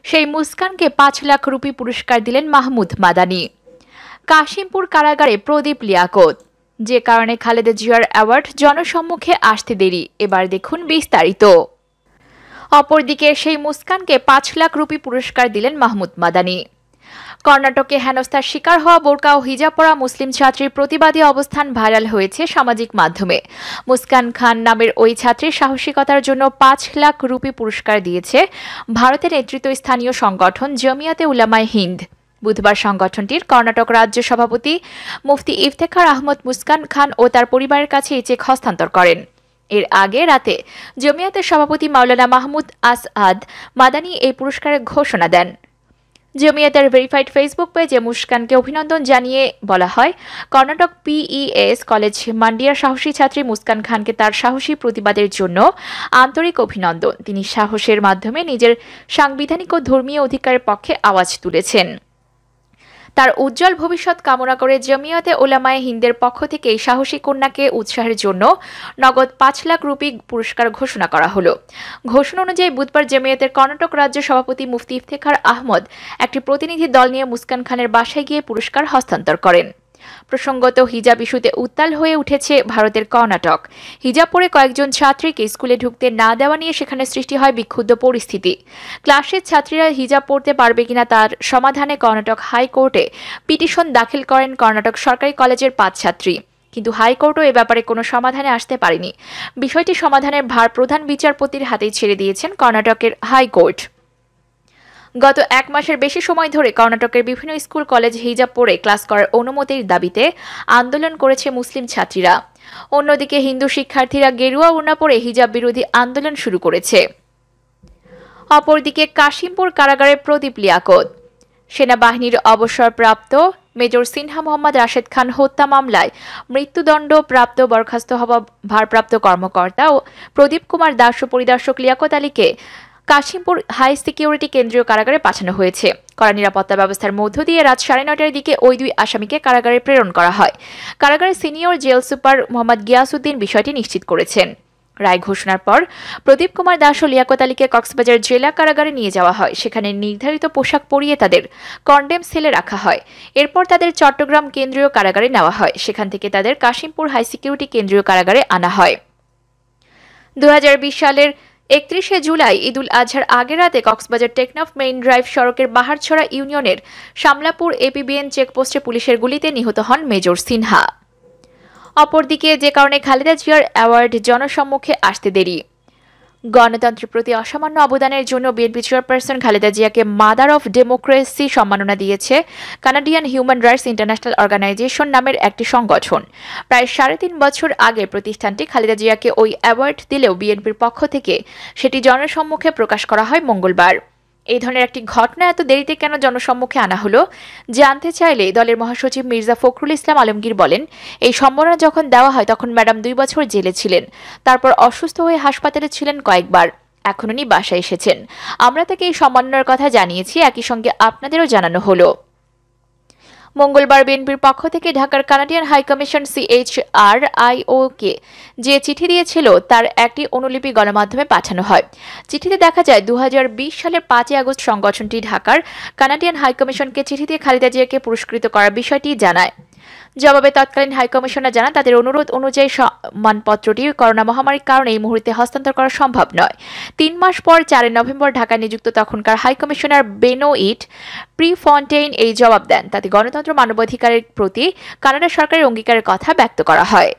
সেই মুস্কানকে ৫ লাখ রুপি পুরস্কার দিলেন মাহমুদ মাদানি। কাশিমপুর কারাগারে প্রদীপ লিয়াকত, যে কারণে খালেদা জিয়ার অ্যাওয়ার্ড জনসম্মুখে আসতে দেরি। এবার দেখুন বিস্তারিত। অপরদিকে সেই মুস্কানকে ৫ লাখ রুপি পুরস্কার দিলেন মাহমুদ মাদানি। কর্ণাটকে হেনস্থার শিকার হওয়া বোরকা ও হিজাব পরা মুসলিম ছাত্রীর প্রতিবাদী অবস্থান ভাইরাল হয়েছে সামাজিক মাধ্যমে। মুস্কান খান নামের ওই ছাত্রীর সাহসিকতার জন্য ৫ লাখ রুপি পুরস্কার দিয়েছে ভারতের নেতৃত্ব স্থানীয় সংগঠন জমিয়াতে উলামায়ে হিন্দ। বুধবার সংগঠনটির কর্ণাটক রাজ্য সভাপতি মুফতি ইফতেখার আহমদ মুস্কান খান ও তার পরিবারের কাছে এই চেক হস্তান্তর করেন। এর আগে রাতে জমিয়াতের সভাপতি মাওলানা মাহমুদ আসআদ মাদানি এই পুরস্কারের ঘোষণা দেন। জমিয়াতের ভেরিফাইড ফেসবুক পেজে মুস্কানকে অভিনন্দন জানিয়ে বলা হয়, কর্ণাটক পিইএস কলেজ মান্ডিয়ার সাহসী ছাত্রী মুস্কান খানকে তার সাহসী প্রতিবাদের জন্য আন্তরিক অভিনন্দন। তিনি সাহসের মাধ্যমে নিজের সাংবিধানিক ও ধর্মীয় অধিকারের পক্ষে আওয়াজ তুলেছেন। তার উজ্জ্বল ভবিষ্যৎ কামনা করে জমিয়তে উলামায়ে হিন্দের পক্ষ থেকে এই সাহসী কন্যাকে উৎসাহের জন্য নগদ ৫ লাখ রুপি পুরস্কার ঘোষণা করা হলো। ঘোষণা অনুযায়ী বুধবার জমিয়তের কর্ণাটক রাজ্য সভাপতি মুফতি ইফতেখার আহমদ একটি প্রতিনিধি দল নিয়ে মুস্কান খানের বাসায় গিয়ে পুরস্কার হস্তান্তর করেন। প্রসঙ্গত হিজাব ইস্যুতে উত্তাল হয়ে উঠেছে ভারতের কর্ণাটক। হিজাব পরে কয়েকজন ছাত্রীকে স্কুলে ঢুকতে না দেওয়া নিয়ে সেখানে সৃষ্টি হয় বিক্ষুব্ধ পরিস্থিতি। ক্লাসের ছাত্রীরা হিজাব পড়তে পারবে কিনা তার সমাধানে কর্ণাটক হাইকোর্টে পিটিশন দাখিল করেন কর্ণাটক সরকারি কলেজের ৫ ছাত্রী। কিন্তু হাইকোর্টও এ ব্যাপারে কোনো সমাধানে আসতে পারেনি। বিষয়টি সমাধানের ভার প্রধান বিচারপতির হাতেই ছেড়ে দিয়েছেন কর্ণাটকের হাইকোর্ট। গত ১ মাসের বেশি সময় ধরে কর্ণাটকের বিভিন্ন স্কুল কলেজ হিজাব পরে ক্লাস করার অনুমতির দাবিতে আন্দোলন করেছে মুসলিম ছাত্রীরা। অন্যদিকে হিন্দু শিক্ষার্থীরা গেরুয়া ওড়না পরে হিজাব বিরোধী আন্দোলন শুরু করেছে। অপরদিকে কাশিমপুর কারাগারে প্রদীপ লিয়াকত, সেনাবাহিনীর অবসরপ্রাপ্ত মেজর সিনহা মোহাম্মদ রাশেদ খান হত্যা মামলায় মৃত্যুদণ্ড প্রাপ্ত বরখাস্ত হওয়া ভারপ্রাপ্ত কর্মকর্তা ও প্রদীপ কুমার দাস ও পরিদর্শক লিয়াকত আলীকে কাশিমপুর হাই সিকিউরিটি কেন্দ্রীয় কারাগারে পাঠানো হয়েছে। কড়া নিরাপত্তা ব্যবস্থার মধ্য দিয়ে রাত ৯:৩০টার দিকে ওই ২ আসামিকে কারাগারে প্রেরণ করা হয়। কারাগারের senior jail super Mohammad Giasuddin বিষয়টি নিশ্চিত করেছেন। রায় ঘোষণার পর প্রদীপ কুমার দাস ও লিয়াকত আলীকে কক্সবাজার জেলা কারাগারে নিয়ে যাওয়া হয়। সেখানে নির্ধারিত পোশাক পরিয়ে তাদের কন্ডেম সেলে রাখা হয়। এরপর তাদের চট্টগ্রাম কেন্দ্রীয় কারাগারে নেওয়া হয়। সেখান থেকে তাদের কাশিমপুর হাই সিকিউরিটি কেন্দ্রীয় কারাগারে আনা হয়। ২০২০ সালের ৩১শে জুলাই ঈদুল আজহার আগের রাতে কক্সবাজার টেকনাফ মেইন ড্রাইভ সড়কের বাহারছড়া ইউনিয়নের শামলাপুর এপিবিএন চেকপোস্টে পুলিশের গুলিতে নিহত হন মেজর সিনহা। অপরদিকে যে কারণে খালেদা জিয়ার অ্যাওয়ার্ড জনসম্মুখে আসতে দেরি। গণতন্ত্রের প্রতি অসামান্য অবদানের জন্য বিএনপি চেয়ারপারসন খালেদা জিয়াকে মাদার অফ ডেমোক্রেসি সম্মাননা দিয়েছে Canadian human rights international organisation নামের একটি সংগঠন। প্রায় ৩.৫ বছর আগে প্রতিষ্ঠানটি খালেদা জিয়াকে ওই অ্যাওয়ার্ড দিলেও বিএনপির পক্ষ থেকে সেটি জনসম্মুখে প্রকাশ করা হয় মঙ্গলবার। এই ধরনের একটি ঘটনা এত দেরিতে কেন জনসম্মুখে আনা হলো জানতে চাইলে দলের মহাসচিব মির্জা ফখরুল ইসলাম আলমগীর বলেন, এই সম্মাননা যখন দেওয়া হয় তখন ম্যাডাম ২ বছর জেলে ছিলেন, তারপর অসুস্থ হয়ে হাসপাতালে ছিলেন কয়েকবার, এখন উনি বাসায় এসেছেন। আমরা তাকে এই সম্মাননার কথা জানিয়েছি, একই সঙ্গে আপনাদেরও জানানো হলো। মঙ্গলবার বিএনপির পক্ষ থেকে ঢাকার কানাডিয়ান হাইকমিশন CHRIO-কে যে চিঠি দিয়েছিল তার একটি অনুলিপি গণমাধ্যমে পাঠানো হয়। চিঠিতে দেখা যায় ২০২০ সালের ৫ই আগস্ট সংগঠনটি ঢাকার কানাডিয়ান হাইকমিশনকে চিঠি দিয়ে খালেদা জিয়াকে পুরস্কৃত করার বিষয়টি জানায়। জবাবে তৎকালীন হাইকমিশনার জানান, তাদের অনুরোধ অনুযায়ী সম্মানপত্রটি করোনা মহামারীর কারণে এই মুহূর্তে হস্তান্তর করা সম্ভব নয়। ৩ মাস পর ৪ নভেম্বর ঢাকায় নিযুক্ত তখনকার হাইকমিশনার বেনোইট প্রিফন্টেইন এই জবাব দেন। তাতে গণতন্ত্র মানবাধিকারের প্রতি কানাডা সরকারের অঙ্গীকারের কথা ব্যক্ত করা হয়।